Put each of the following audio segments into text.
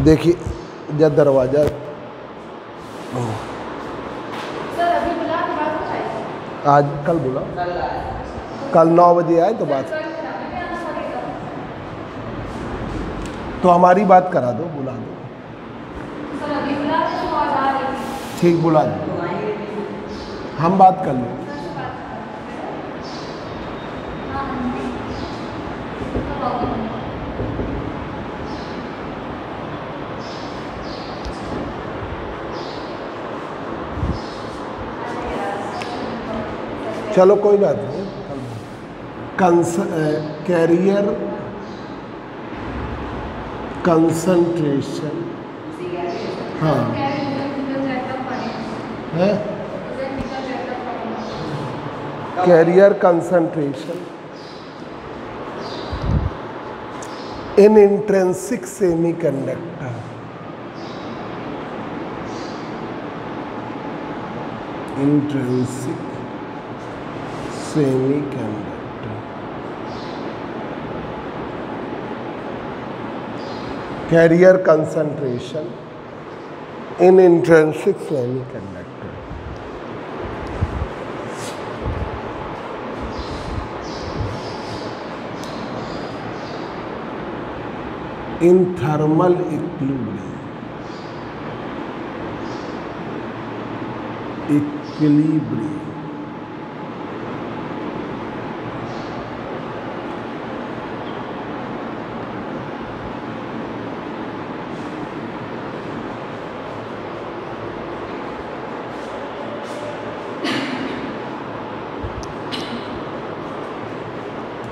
देखिए जब दरवाज़ा आज कल बोला कल 9 बजे आए तो बात तो हमारी बात करा दो, बुला दो। ठीक, बुला दो, हम बात कर लेंगे। चलो कोई बात नहीं। कैरियर कंसंट्रेशन, हाँ है carrier concentration in intrinsic semiconductor, intrinsic semiconductor, carrier concentration in intrinsic semiconductor. In thermal equilibrium,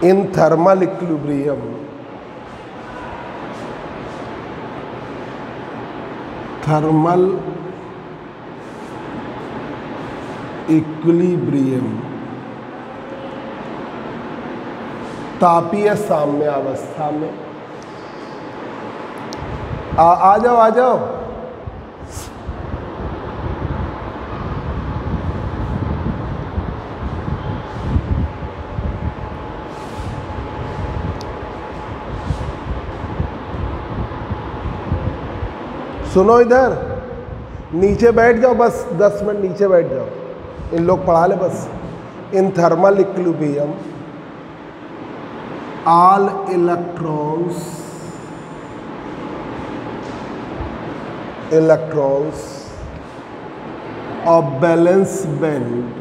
in thermal equilibrium thermal equilibrium तापीय साम्यावस्था में आ जाओ आ जाओ। सुनो इधर, नीचे बैठ जाओ, बस 10 मिनट नीचे बैठ जाओ, इन लोग पढ़ा ले बस। इन thermal equilibrium all electrons of valence band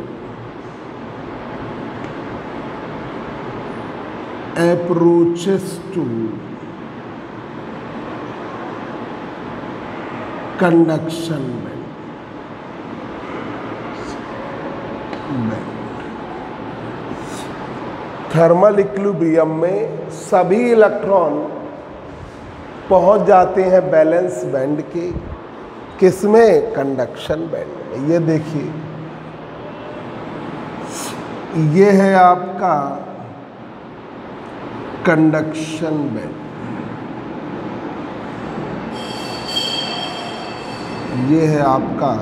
approaches to conduction band. Thermal equilibrium में सभी इलेक्ट्रॉन पहुंच जाते हैं बैलेंस बैंड के, किसमें? कंडक्शन बैंड में। ये देखिए, ये है आपका कंडक्शन बैंड, ये है आपका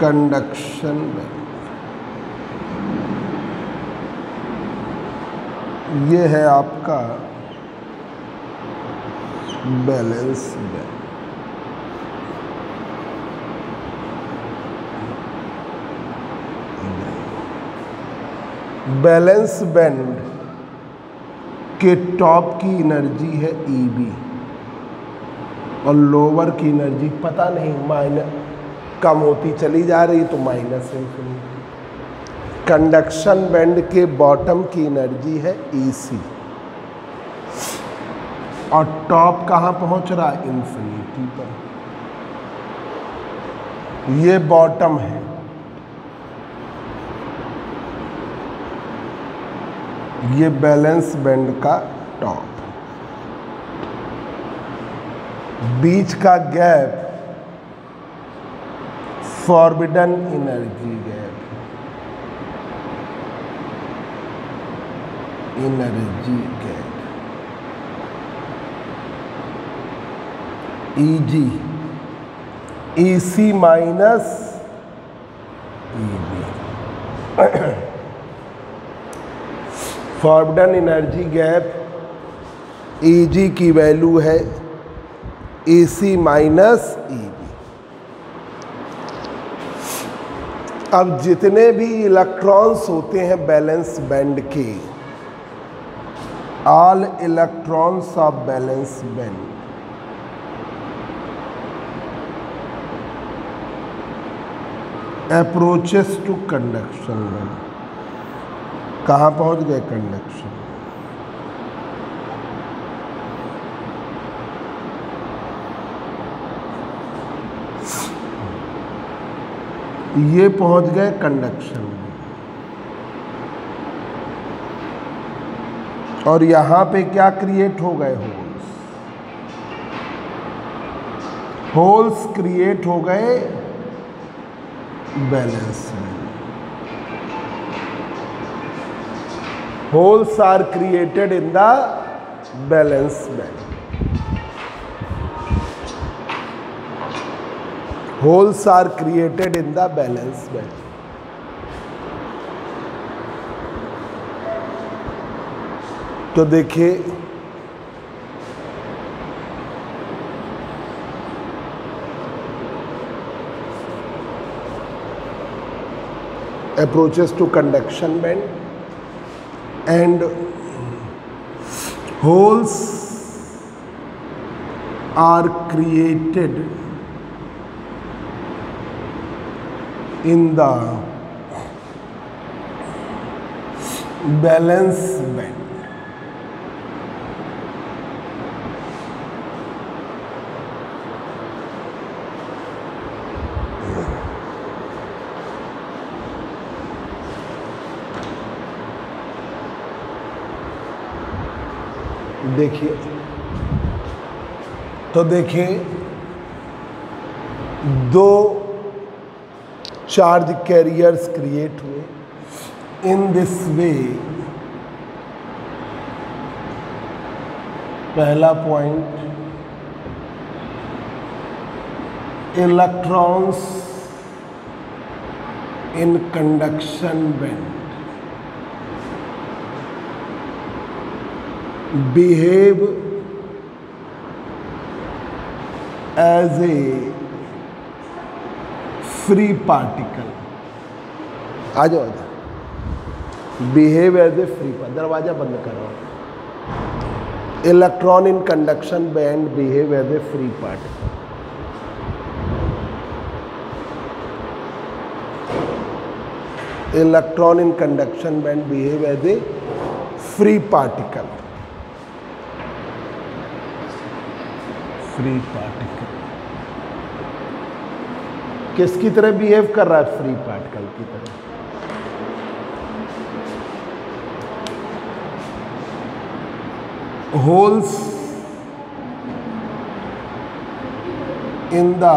कंडक्शन बैंड, ये है आपका बैलेंस बैंड। बैलेंस बैंड के टॉप की एनर्जी है EB और लोअर की एनर्जी पता नहीं, माइनस कम होती चली जा रही तो माइनस इन्फिनिटी। कंडक्शन बैंड के बॉटम की एनर्जी है EC और टॉप कहाँ पहुँच रहा है? इन्फिनिटी पर। ये बॉटम है, ये बैलेंस बैंड का टॉप, बीच का gap forbidden energy gap, energy gap EG, EC minus EB। Forbidden energy gap EG की वैल्यू है AC माइनस EB। अब जितने भी इलेक्ट्रॉन्स होते हैं बैलेंस बैंड के, all electrons of valence band approaches to conduction band, कहाँ पहुँच गए? कंडक्शन। ये पहुँच गए कंडक्शन में, और यहाँ पे क्या क्रिएट हो गए? होल्स। होल्स क्रिएट हो गए बैलेंस में। Holes are created in the valence band. Holes are created in the valence band. तो देखिए approaches to conduction band and holes are created in the balance band. देखिए, तो देखिए दो चार्ज कैरियर्स क्रिएट हुए इन दिस वे। पहला point, electrons in conduction band behave as a free particle। आ जाओ, behave as a free particle। दरवाजा बंद करो। Electron in conduction band behave as a free particle। Electron in conduction band behave as a free particle। Free particle किसकी तरह behave कर रहा है? फ्री पार्टिकल की तरह। Holes in the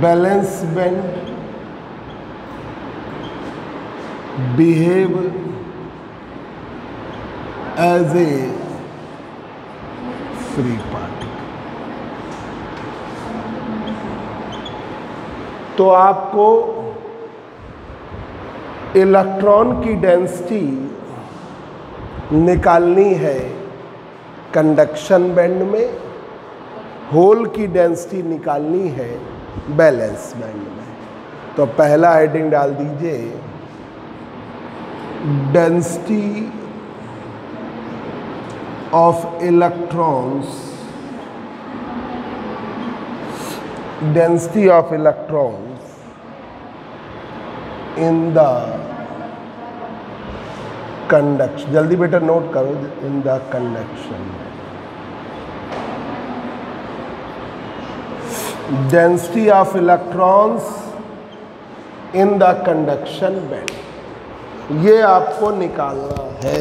valence band behave as a free particle. तो आपको electron की डेंसिटी निकालनी है कंडक्शन बैंड में, होल की डेंसिटी निकालनी है बैलेंस बैंड में। तो पहला हेडिंग डाल दीजिए, density of electrons, density of electrons in the conduction। जल्दी बेटा नोट करो, in the conduction। density of electrons in the conduction band, ये आपको निकालना है।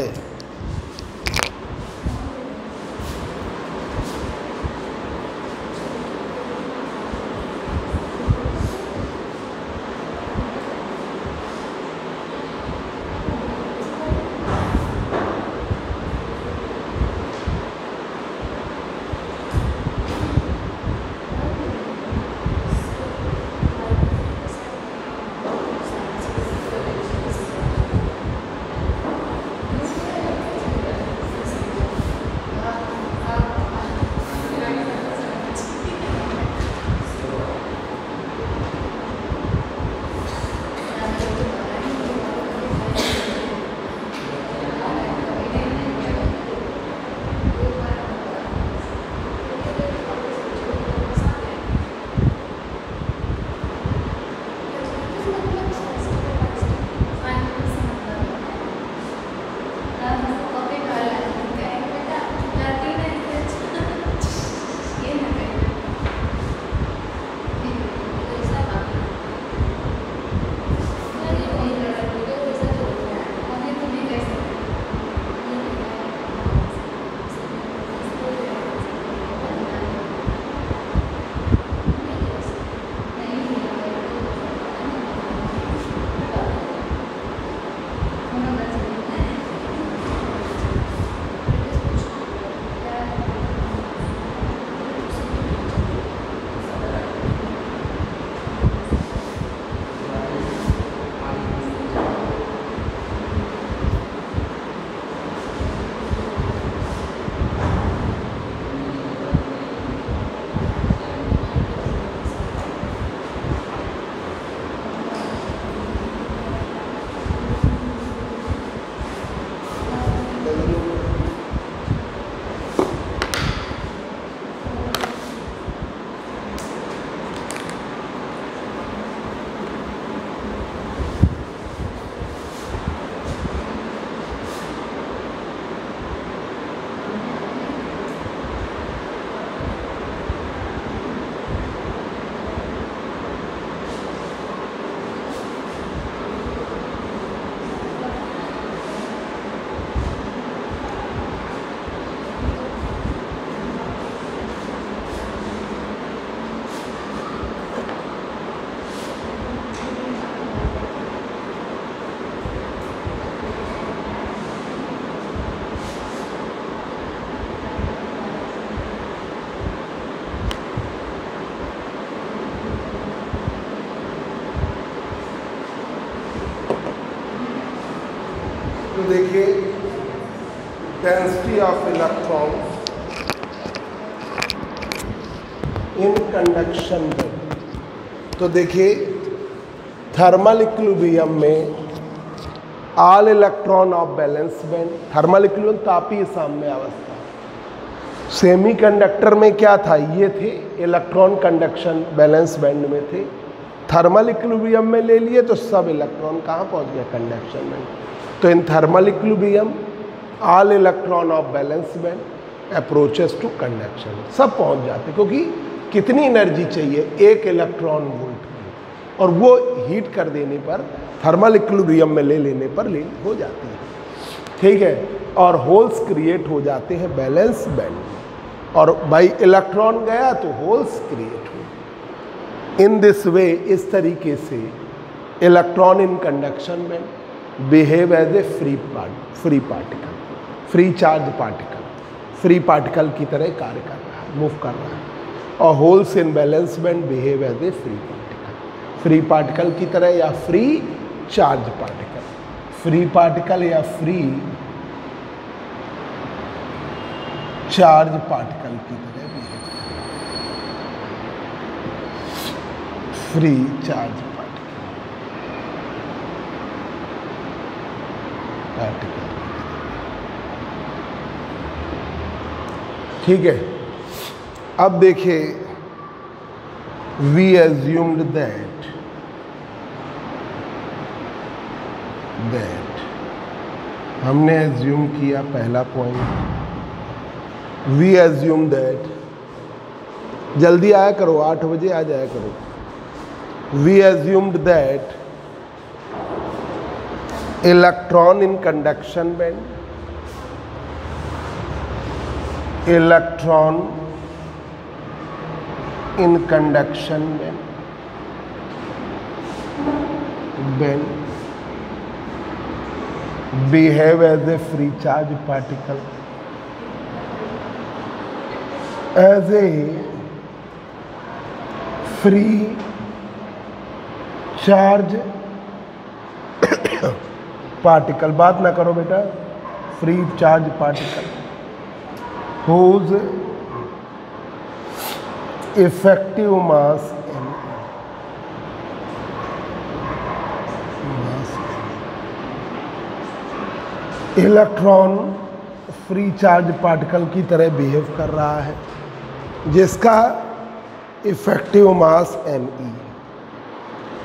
तो देखिए density of electron in conduction band. तो देखिए थर्मल इक्विलिब्रियम में all electron of valence band, thermal equilibrium तापीय साम्य अवस्था। सेमीकंडक्टर में क्या था, ये थे इलेक्ट्रॉन कंडक्शन बैलेंस बैंड में थे। थर्मल इक्विलिब्रियम में ले लिए तो सब इलेक्ट्रॉन कहाँ पहुँच गए, कंडक्शन बैंड। तो in thermal equilibrium all electron of valence band approaches to conduction, सब पहुँच जाते, क्योंकि कितनी एनर्जी चाहिए, 1 इलेक्ट्रॉन वोल्ट की, और वो हीट कर देने पर थर्मल इक्विलिब्रियम में ले लेने पर हो जाती है, ठीक है। और होल्स क्रिएट हो जाते हैं बैलेंस बैंड में, और भाई इलेक्ट्रॉन गया तो होल्स क्रिएट हो। इन दिस वे, इस तरीके से electron in conduction band behave as a free particle, free charge particle, free particle की तरह कार्य कर रहा है, मूव कर रहा है। और holes in valence band behave as a free particle की तरह, या free charge particle, free particle या फ्री चार्ज पार्टिकल की तरह बिहेव, फ्री चार्ज पार्टिकल, ठीक है। अब देखिए वी एज्यूम्ड दैट हमने एज्यूम किया, पहला पॉइंट, वी एज्यूम दैट, जल्दी आया करो, 8 बजे आ जाया करो। We assumed that electron in conduction band, electron in conduction band behave as a free charge particle, as a free charge particle, बात ना करो बेटा, free charge particle whose effective mass electron free charge particle की तरह behave कर रहा है, जिसका इफेक्टिव मास me,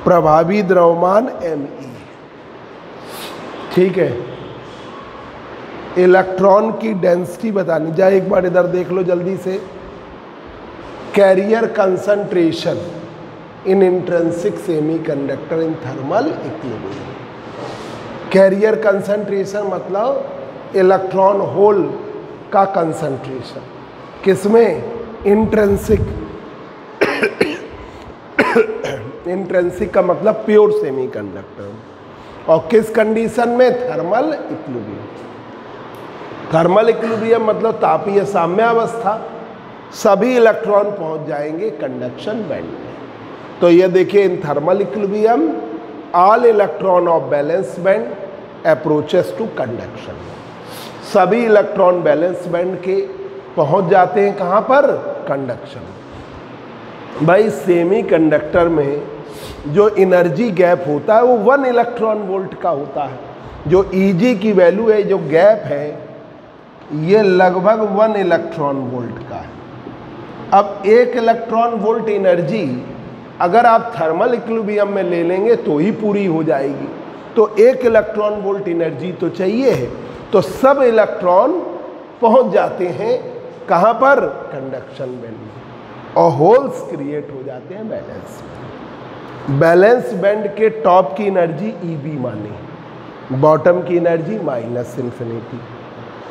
प्रभावी द्रव्यमान me, ठीक है। इलेक्ट्रॉन की डेंसिटी बतानी जाए, एक बार इधर देख लो जल्दी से। Carrier concentration in intrinsic semiconductor in thermal equilibrium. Carrier concentration मतलब इलेक्ट्रॉन होल का कंसंट्रेशन, किसमें, इंट्रिंसिक, इंट्रिंसिक का मतलब प्योर सेमीकंडक्टर, और किस कंडीशन में, थर्मल इक्विलिब्रियम। थर्मल इक्विलिब्रियम मतलब तापीय साम्यावस्था, सभी इलेक्ट्रॉन पहुंच जाएंगे कंडक्शन बैंड में। तो ये देखिए in thermal equilibrium all electron of valence band approaches to conduction, सभी इलेक्ट्रॉन बैलेंस बैंड के पहुंच जाते हैं कहाँ पर, कंडक्शन। भाई सेमी कंडक्टर में जो एनर्जी गैप होता है वो 1 इलेक्ट्रॉन वोल्ट का होता है। जो Eg की वैल्यू है, जो गैप है, ये लगभग 1 इलेक्ट्रॉन वोल्ट का है। अब 1 इलेक्ट्रॉन वोल्ट एनर्जी अगर आप थर्मल इक्विलिब्रियम में ले लेंगे तो ही पूरी हो जाएगी, तो 1 इलेक्ट्रॉन वोल्ट एनर्जी तो चाहिए है। तो सब इलेक्ट्रॉन पहुंच जाते हैं कहाँ पर, कंडक्शन बैंड में, और होल्स क्रिएट हो जाते हैं बैलेंस बैंड। बैलेंस बैंड के टॉप की एनर्जी Eb माने, बॉटम की एनर्जी -इन्फिनिटी।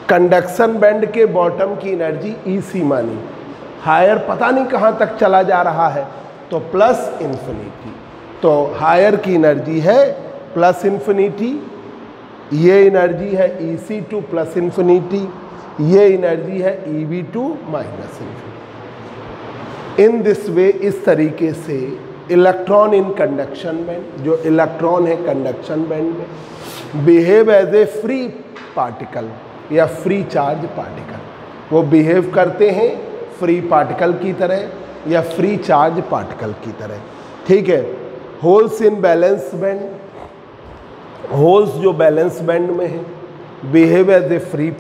कंडक्शन बैंड के बॉटम की एनर्जी Ec मानी, हायर पता नहीं कहाँ तक चला जा रहा है, तो +इन्फिनिटी। तो हायर की एनर्जी है +इन्फिनिटी, ये एनर्जी है Ec2 +इन्फिनिटी, ये एनर्जी है Eb2 -इन्फिनिटी। इन दिस वे, इस तरीके से इलेक्ट्रॉन इन कंडक्शन बैंड, जो इलेक्ट्रॉन है कंडक्शन बैंड में, behave as a free particle या फ्री चार्ज पार्टिकल, वो बिहेव करते हैं फ्री पार्टिकल की तरह या फ्री चार्ज पार्टिकल की तरह, ठीक है। Holes in valence band, holes जो बैलेंस बैंड में है, behave as a free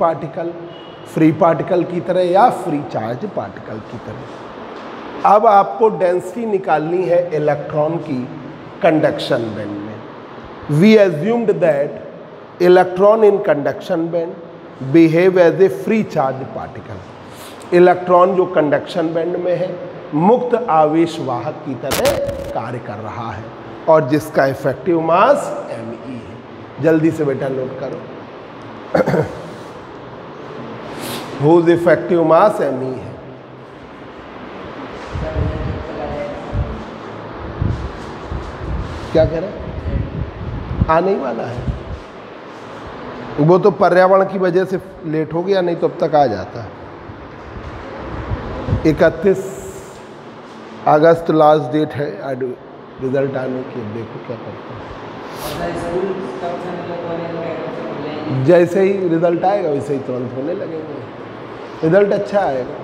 particle की तरह या फ्री चार्ज पार्टिकल की तरह। अब आपको डेंसिटी निकालनी है इलेक्ट्रॉन की कंडक्शन बैंड में। We assumed that electron in conduction band behave as a free charge particle. Electron जो कंडक्शन बैंड में है मुक्त आवेश वाहक की तरह कार्य कर रहा है और जिसका इफेक्टिव मास me है। जल्दी से बेटा नोट करो। whose इफेक्टिव मास me है। क्या कह रहे? आने ही वाला है, वो तो पर्यावरण की वजह से लेट हो गया, नहीं तो अब तक आ जाता है। 31 अगस्त लास्ट डेट है रिजल्ट आने की। देखो क्या करते हैं, जैसे ही रिजल्ट आएगा वैसे ही तुरंत होने लगेंगे। रिजल्ट अच्छा आएगा,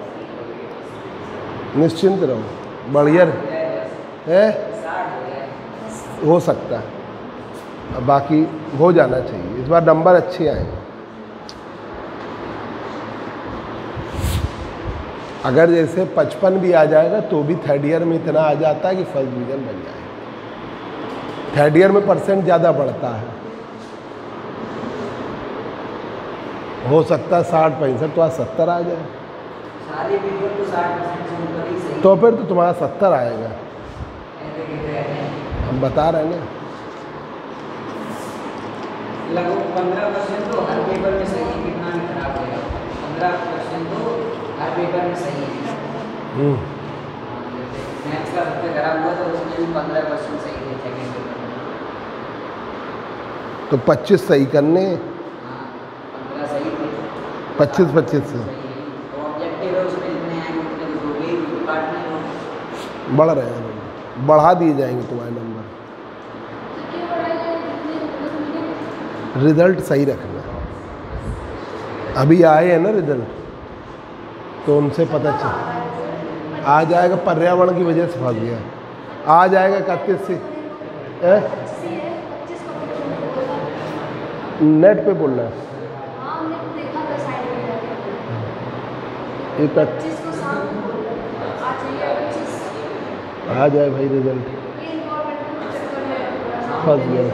निश्चिंत रहो। बढ़िया है, हो सकता है, बाकी हो जाना चाहिए। इस बार नंबर अच्छे आएंगे। अगर जैसे 55 भी आ जाएगा तो भी थर्ड ईयर में इतना आ जाता है कि फर्स्ट डिवीजन बन जाएगा। थर्ड ईयर में परसेंट ज़्यादा बढ़ता है, हो सकता है 60-65 तो आज 70 आ जाए। सारे पेपर तो 60% से ऊपर ही सही। तो फिर तो तुम्हारा 70 आएगा, हम बता रहे हैं ना। लगभग 15% तो हर पेपर में सही है, कितना भी खराब होगा 15% तो हर पेपर में सही है। मैथ्स का सबसे खराब हुआ तो उसमें भी 15% सही है सेकंड पेपर में। तो 25 सही करने, 15 सही थे, 25 से तो ऑब्जेक्टिव है उसमें जितने आएंगे उतने तो हो गए, डिपार्टमेंट हो बढ़ रहे हैं, बढ़ा दिए जाएंगे तुम्हारे नंबर। रिजल्ट सही रखना। अभी आए हैं ना रिजल्ट, तो उनसे पता चल आ जाएगा। पर्यावरण की वजह से फंस गया, आ जाएगा 31 से। नेट पे बोलना है। आ जाए भाई रिजल्ट, फंस गया।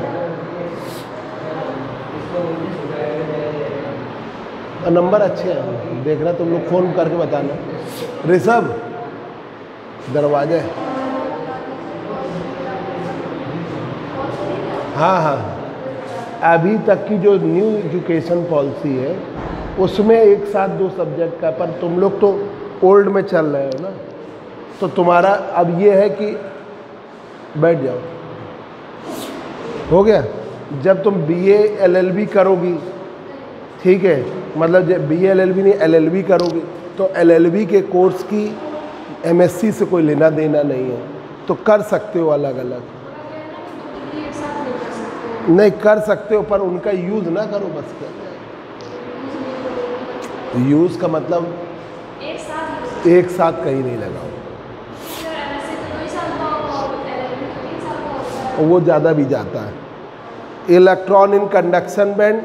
नंबर अच्छे हैं, देखना तुम लोग फ़ोन करके बताना। ऋषभ दरवाजे, हाँ हाँ, अभी तक की जो न्यू एजुकेशन पॉलिसी है उसमें एक साथ 2 सब्जेक्ट का, पर तुम लोग तो ओल्ड में चल रहे हो ना, तो तुम्हारा अब ये है कि बैठ जाओ, हो गया। जब तुम BA LLB करोगी, ठीक है, मतलब जब BA LLB नहीं LLB करोगी, तो LLB के कोर्स की MSc से कोई लेना देना नहीं है, तो कर सकते हो अलग अलग। नहीं कर सकते हो, पर उनका यूज़ ना करो बस। क्या यूज़ का मतलब एक साथ कहीं नहीं लगाओ, वो ज़्यादा भी जाता है। Electron in conduction band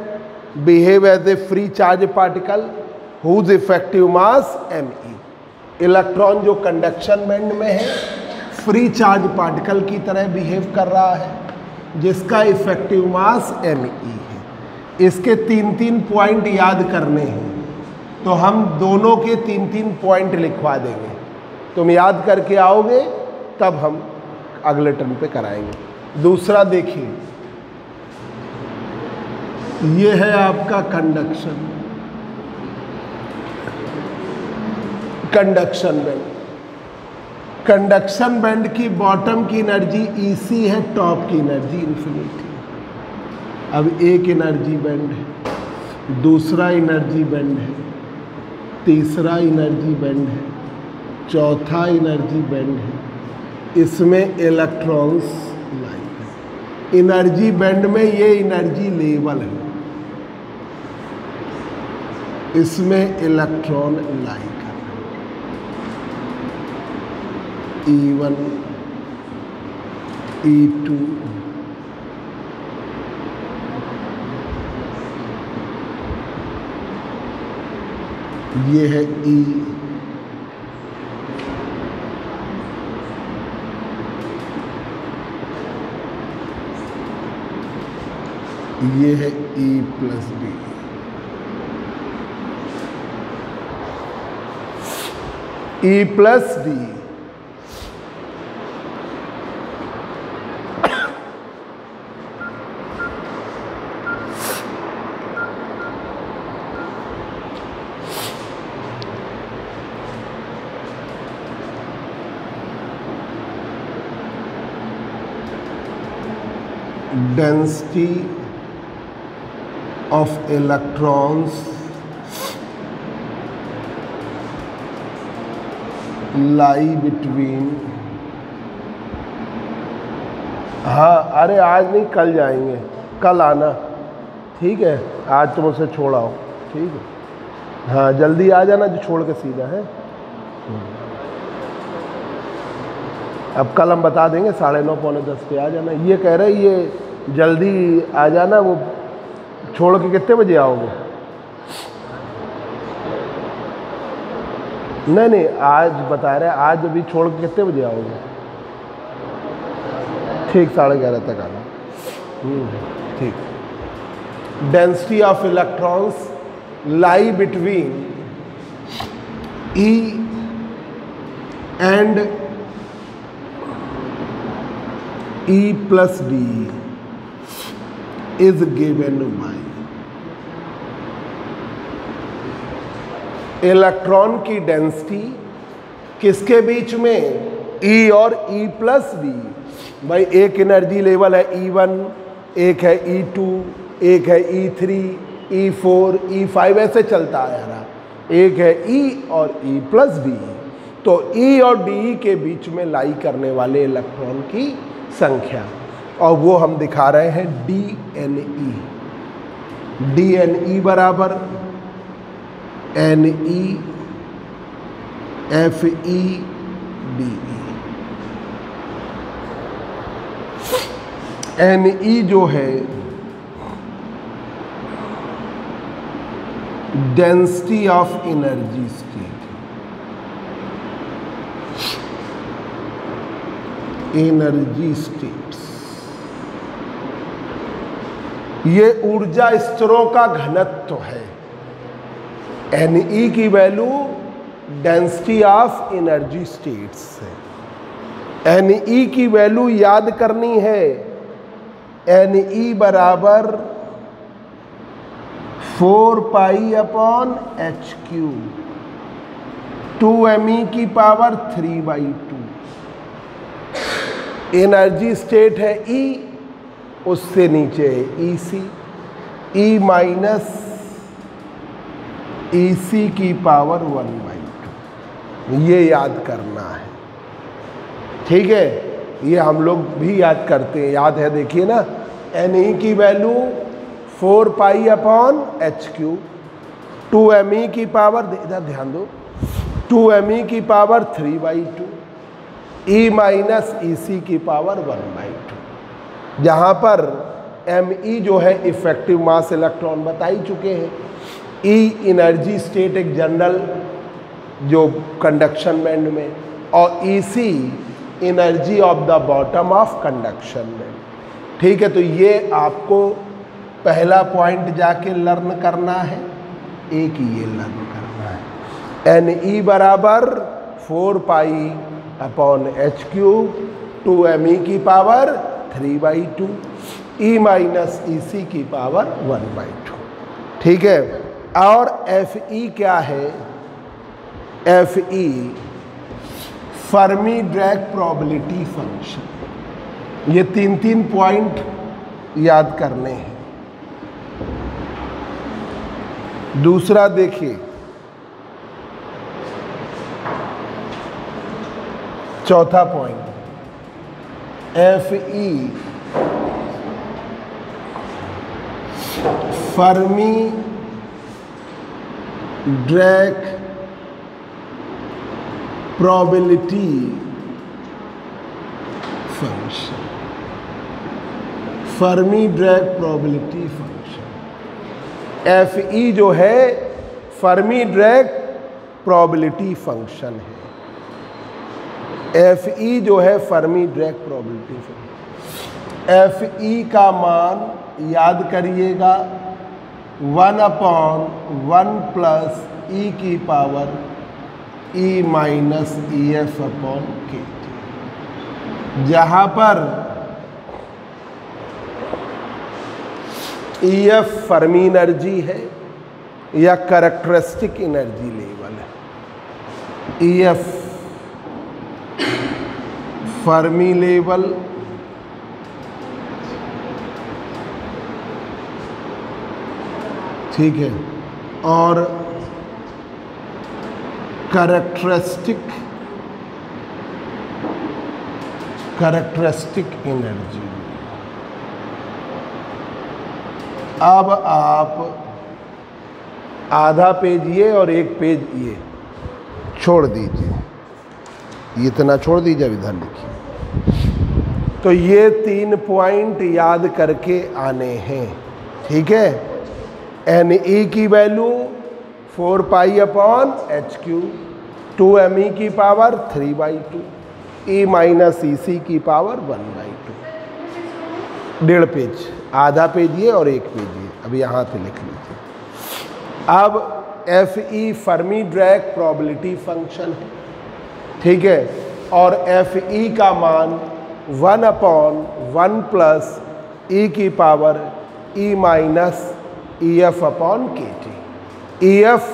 behave as a free charge particle whose effective mass me। Electron जो कंडक्शन बैंड में है फ्री चार्ज पार्टिकल की तरह बिहेव कर रहा है, जिसका इफेक्टिव मास me है। इसके 3-3 पॉइंट याद करने हैं, तो हम दोनों के 3-3 पॉइंट लिखवा देंगे। तुम याद करके आओगे तब हम अगले टर्म पे कराएंगे। दूसरा देखिए, ये है आपका कंडक्शन बैंड। कंडक्शन बैंड की बॉटम की एनर्जी EC है, टॉप की एनर्जी इन्फिनिटी। अब एक एनर्जी बैंड है, दूसरा एनर्जी बैंड है, तीसरा एनर्जी बैंड है, चौथा एनर्जी बैंड है, इसमें इलेक्ट्रॉन्स लाई है। एनर्जी बैंड में ये एनर्जी लेवल है, इसमें इलेक्ट्रॉन लाई कर E1 E2 ये है E, ये है E plus D। E plus D density of electrons lie between, हाँ अरे आज नहीं कल जाएंगे, कल आना, ठीक है? आज तुम उसे छोड़ आओ, ठीक है? हाँ जल्दी आ जाना, जो छोड़ के सीधा है। अब कल हम बता देंगे 9:30 पौने 10 पे आ जाना। ये कह रहे ये जल्दी आ जाना, वो छोड़ के कितने बजे आओगे? नहीं आज बता रहे, आज अभी छोड़ के कितने बजे आओगे? ठीक 11:30 तक आना, ठीक। Density of electrons lie between E and E plus D is given by, electron की डेंसिटी किसके बीच में? E और E प्लस D। भाई एक एनर्जी लेवल है E1, एक है E2, एक है E3, E4, E5 ऐसे चलता आ रहा, एक है E और E प्लस D। तो E और D के बीच में लाई करने वाले इलेक्ट्रॉन की संख्या, और वो हम दिखा रहे हैं DNE। DNE बराबर NE FE DE। NE जो है density of energy state, energy states, ये ऊर्जा स्तरों का घनत्व है। Ne की value density of energy states है। Ne की वैल्यू याद करनी है, Ne बराबर 4π/HQ, 2me की पावर 3/2। एनर्जी स्टेट है E, उससे नीचे है EC, E माइनस EC की पावर 1/2। ये याद करना है, ठीक है? ये हम लोग भी याद करते हैं, याद है, देखिए ना, Ne की वैल्यू 4π/HQ, 2me की पावर, इधर ध्यान दो, 2me की पावर 3/2, E माइनस EC की पावर 1/2। जहाँ पर Me जो है इफेक्टिव मास इलेक्ट्रॉन बता ही चुके हैं, E एनर्जी स्टेट एक जनरल जो कंडक्शन बैंड में, और EC energy of the bottom of conduction में, ठीक है? तो ये आपको पहला पॉइंट जाके लर्न करना है, एक ये लर्न करना है। Ne बराबर 4π/HQ, 2me की पावर 3/2, E माइनस EC की पावर 1/2, ठीक है? और Fe क्या है? Fe Fermi Dirac probability function. ये 3 पॉइंट याद करने हैं। दूसरा देखिए, चौथा point, Fe Fermi Dirac probability function, Fermi Dirac probability function. Fe जो है फर्मी ड्रैक प्रोबेबिलिटी फंक्शन है। Fe जो है Fermi Dirac probability function. Fe का मान याद करिएगा 1/1 प्लस e की power e minus EF upon KT, जहाँ पर EF फर्मी एनर्जी है या कैरेक्टरिस्टिक एनर्जी लेवल है। EF फर्मी लेवल ठीक है, और कैरेक्टरिस्टिक एनर्जी। अब आप आधा पेज ये और एक पेज ये छोड़ दीजिए, ये इतना छोड़ दीजिए, इधर लिखिए। तो ये 3 पॉइंट याद करके आने हैं, ठीक है। Ne की value 4 pi upon HQ, 2me की पावर 3/2, E माइनस EC की पावर 1/2। 1.5 पेज, आधा पेज ये और एक पेज ये, अब यहाँ पे लिख लीजिए। अब Fe Fermi Dirac probability function है, ठीक है, और Fe का मान 1/1 प्लस E की power E minus EF upon KT। EF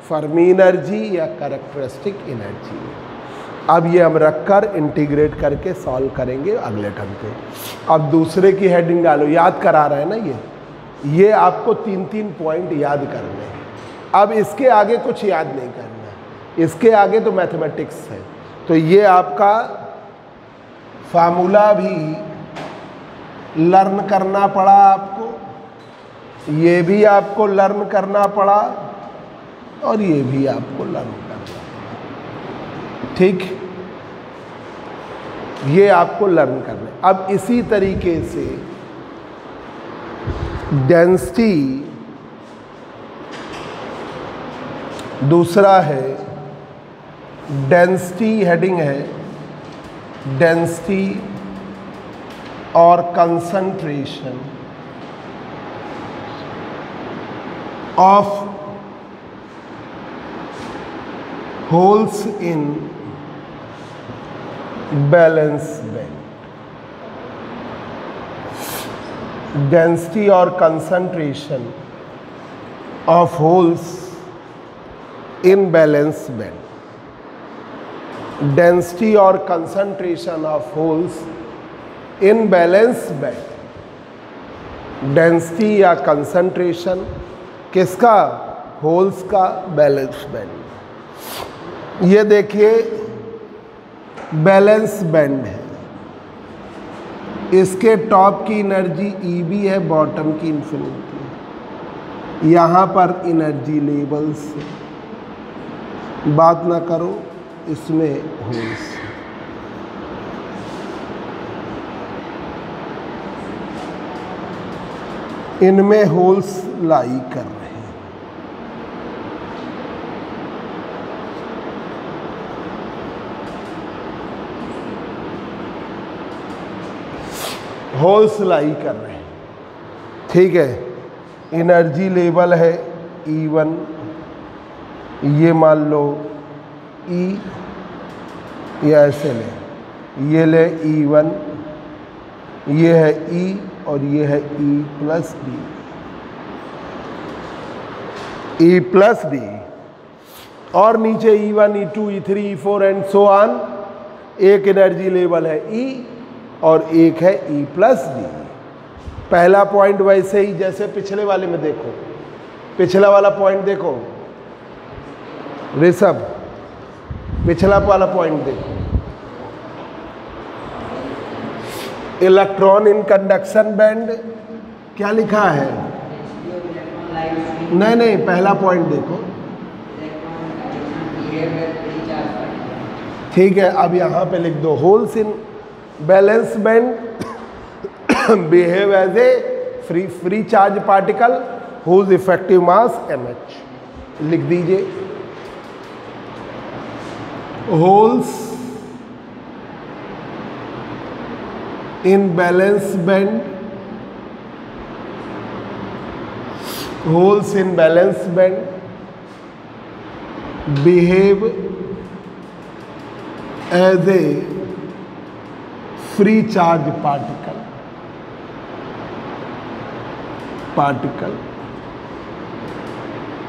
Fermi energy या कैरेक्टरिस्टिक एनर्जी। अब ये हम रखकर इंटीग्रेट करके सॉल्व करेंगे अगले टर्म पे। अब दूसरे की हेडिंग डालो, याद करा रहे हैं ना ये आपको 3-3 पॉइंट याद करने हैं। अब इसके आगे कुछ याद नहीं करना है, इसके आगे तो मैथमेटिक्स है। तो ये आपका फार्मूला भी लर्न करना पड़ा आपको, ये भी आपको लर्न करना पड़ा, और ये भी आपको लर्न करना पड़ा, ठीक। ये आपको लर्न करना। अब इसी तरीके से डेंसिटी दूसरा है, डेंसिटी हेडिंग है, डेंसिटी और concentration of holes in balance band। Density और concentration of holes in balance band। Density और concentration of holes in balance band। Density या concentration किसका? होल्स का बैलेंस बैंड। ये देखिए बैलेंस बैंड है, इसके टॉप की एनर्जी EB है, बॉटम की इन्फिनिटी है। यहाँ पर एनर्जी लेवल्स, बात ना करो, इसमें होल्स। इनमें होल्स लाई कर रहे हैं। होल्स लाई कर रहे हैं, ठीक है। एनर्जी लेवल है E1, ये मान लो E, या ऐसे ले, ये ले E1, ये है E और ये है E plus D, E plus D, और नीचे E1, E2, E3, E4 and so on. एक एनर्जी लेवल है E और एक है E प्लस D। पहला पॉइंट वैसे ही जैसे पिछले वाले में देखो, पिछला वाला पॉइंट देखो ऋषभ, पिछला वाला पॉइंट देखो, इलेक्ट्रॉन इन कंडक्शन बैंड क्या लिखा है? नहीं, पहला पॉइंट देखो। ठीक है, अब यहाँ पे लिख दो holes in valence band behave as a free charge particle whose effective mass mh। लिख दीजिए holes in valence band, holes in valence band behave as a free charge particle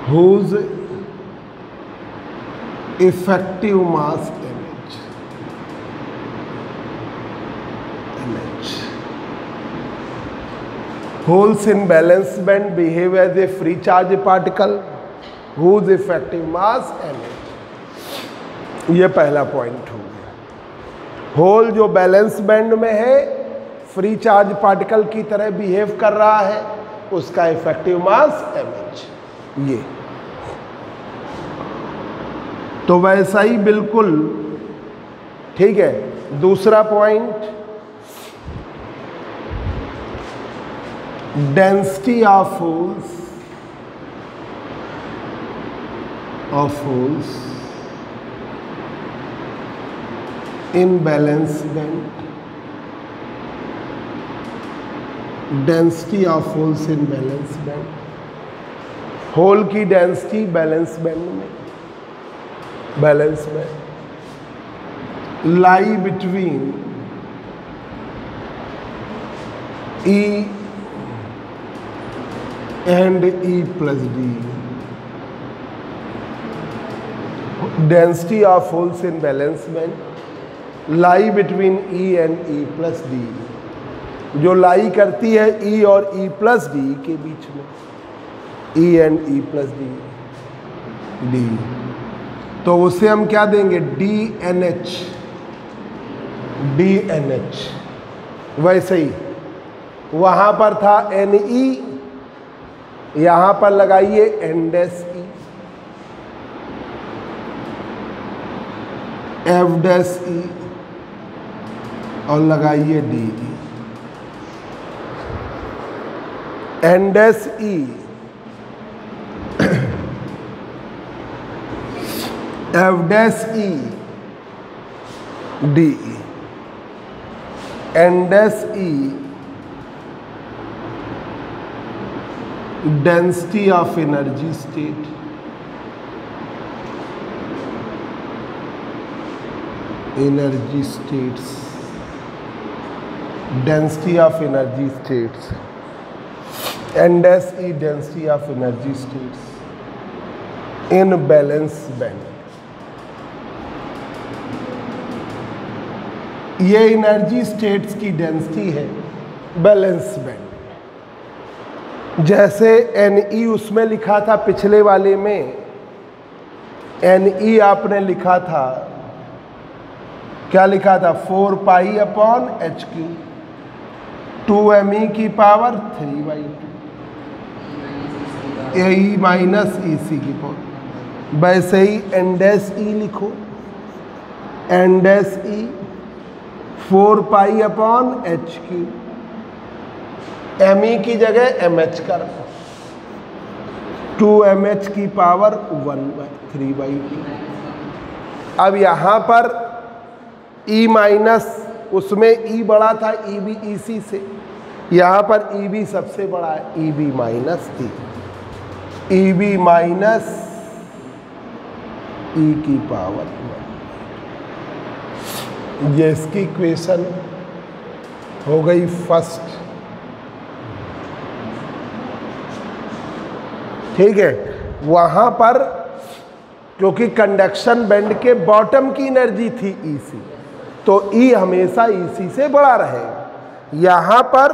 whose effective mass mh। Holes in valence band behave as a free charge particle whose effective mass mh। ये पहला point हो गया। Whole जो valence band में है free charge particle की तरह behave कर रहा है, उसका इफेक्टिव मास mh। ये तो वैसा ही बिल्कुल ठीक है। दूसरा point, density of holes in valence band, density of holes in valence band, hole की डेंसिटी बैलेंस बैंड में, बैलेंस में lie between E and E plus D। Density of holes in valence band lie between E and E plus D, जो लाई करती है E और E plus D के बीच में, E and E plus D। तो उसे हम क्या देंगे? DNH। वैसे ही वहाँ पर था Ne, यहाँ पर लगाइए NDE, FDE और लगाइए DE। NDE FDE DE, NDE density of energy state, energy states, density of energy states, NDE density of energy states in balance band। ये एनर्जी स्टेट्स की डेंसिटी है बैलेंस बैंड। जैसे Ne उसमें लिखा था पिछले वाले में, Ne आपने लिखा था, क्या लिखा था? 4 पाई अपॉन HQ 2me की पावर 3/2 AE माइनस EC की पावर। वैसे ही NDE लिखो, NDE 4 pi upon HQ, Me की जगह MH कर, 2mH की पावर 1/3/2। अब यहाँ पर E माइनस, उसमें E बड़ा था EB EC से, यहाँ पर EB सबसे बड़ा है, EB minus E, EB minus E की पावर 1। ये इसकी इक्वेशन हो गई फर्स्ट। ठीक है, वहां पर क्योंकि कंडक्शन बैंड के बॉटम की एनर्जी थी EC, तो E हमेशा EC से बड़ा रहेगा। यहाँ पर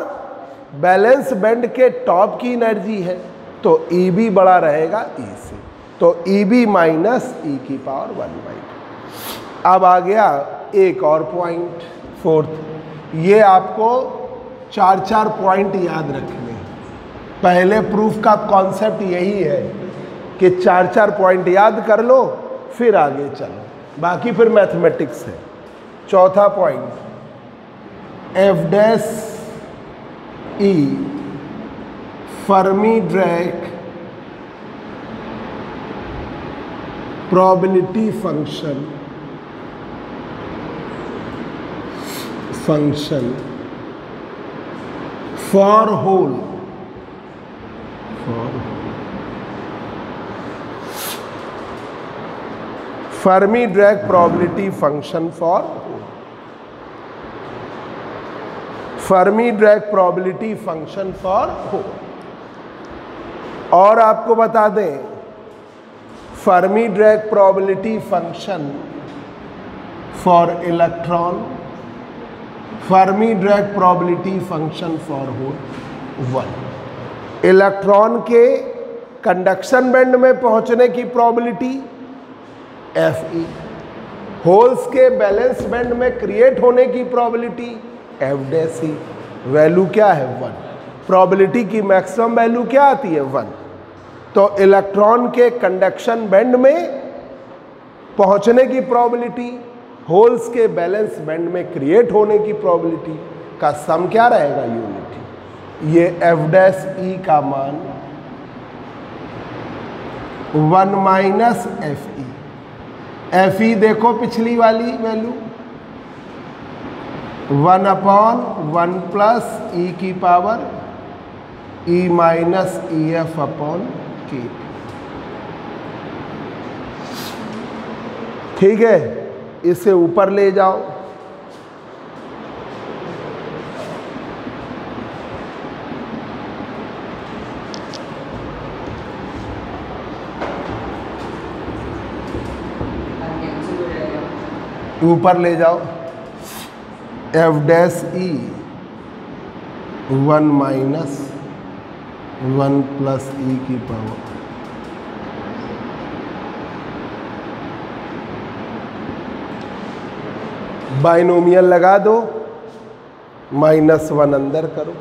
बैलेंस बैंड के टॉप की एनर्जी है, तो EB बड़ा रहेगा E से, तो EB माइनस E की पावर 1/2। अब आ गया एक और पॉइंट, फोर्थ, ये आपको 4-4 पॉइंट याद रखने हैं। पहले प्रूफ का कॉन्सेप्ट यही है कि 4-4 पॉइंट याद कर लो, फिर आगे चलो, बाकी फिर मैथमेटिक्स है। चौथा point, F dash E Fermi-Dirac probability function for whole Fermi-Dirac probability function for Fermi-Dirac probability function for whole। और आपको बता दें Fermi-Dirac probability function for electron, Fermi-Dirac probability function for hole 1। Electron के कंडक्शन बैंड में पहुंचने की probability Fe, holes के balance band में क्रिएट होने की प्रोबेबिलिटी F डैश ई। वैल्यू क्या है 1। प्रोबेबिलिटी की मैक्सिमम वैल्यू क्या आती है 1। तो इलेक्ट्रॉन के कंडक्शन बैंड में पहुंचने की प्रोबेबिलिटी, होल्स के बैलेंस बैंड में क्रिएट होने की प्रोबेबिलिटी का सम क्या रहेगा, यूनिटी। ये F डैश ई का मान 1 माइनस Fe। Fe देखो पिछली वाली वैल्यू 1/1 प्लस e की power e minus EF upon के। ठीक है, इसे ऊपर ले जाओ। ऊपर ले जाओ। F dash e 1 minus 1 plus e की पावर बाइनोमियल लगा दो, -1 अंदर करो।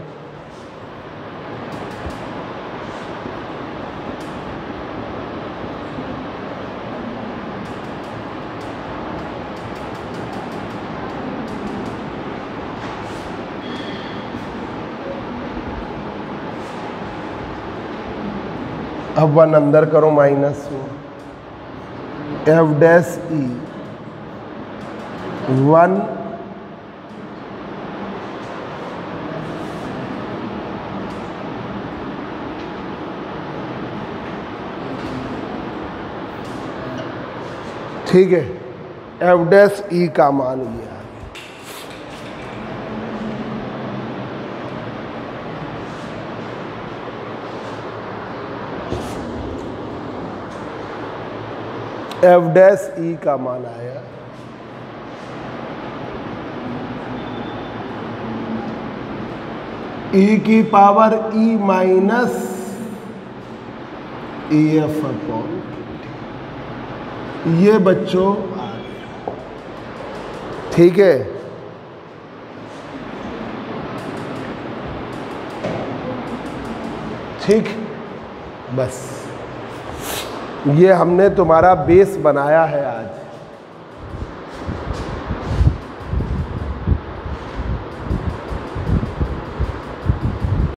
अब 1 अंदर करो, -1। F डैश ई 1 ठीक है। F डैश ई का मान ये है। F डैश ई का मान आया ई की power e minus EF upon. ये बच्चों आ गया। ठीक है, ठीक, बस ये हमने तुम्हारा बेस बनाया है आज।